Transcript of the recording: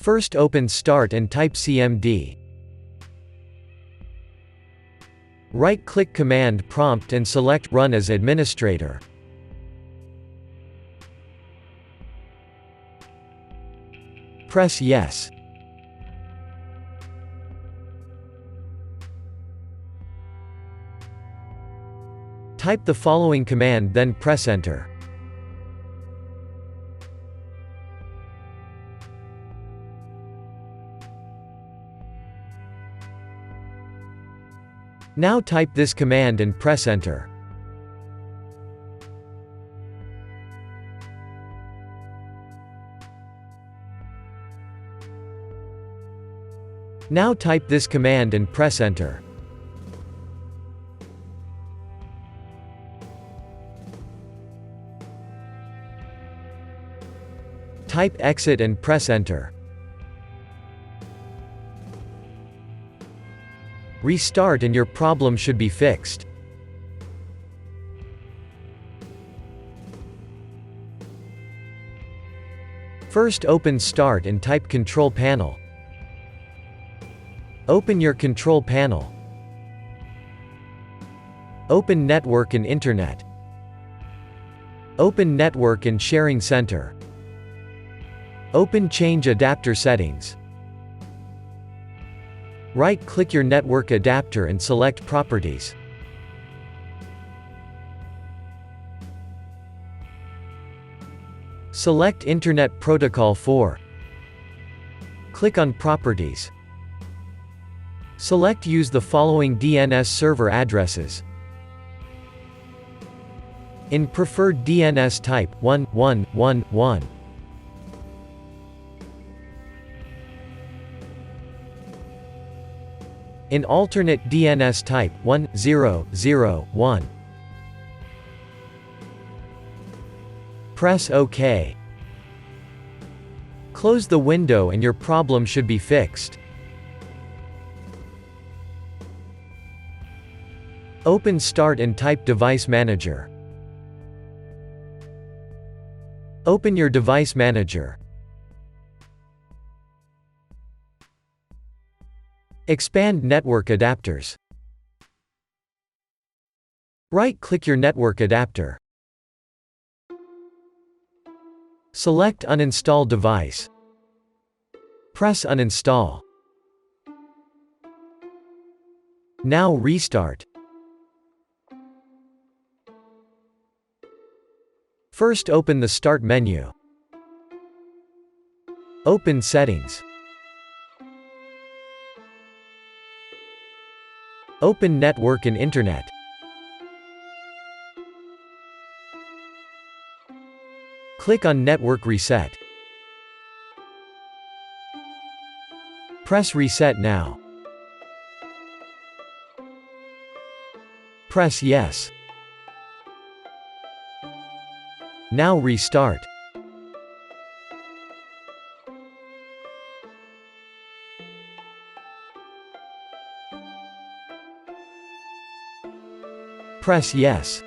First open Start and type CMD. Right-click Command Prompt and select Run as Administrator. Press Yes. Type the following command, then press Enter. Now type this command and press Enter. Now type this command and press Enter. Type Exit and press Enter. Restart and your problem should be fixed. First open Start and type Control Panel. Open your Control Panel. Open Network and Internet. Open Network and Sharing Center. Open Change Adapter Settings. Right-click your network adapter and select Properties. Select Internet Protocol 4. Click on Properties. Select Use the following DNS server addresses. In preferred DNS type, 1111. In alternate DNS type, 1001. Press OK. Close the window and your problem should be fixed. Open Start and type Device Manager. Open your Device Manager. Expand Network Adapters. Right-click your network adapter. Select Uninstall Device. Press Uninstall. Now restart. First open the Start menu. Open Settings. Open Network and Internet. Click on Network Reset. Press Reset now. Press Yes. Now restart. Press Yes.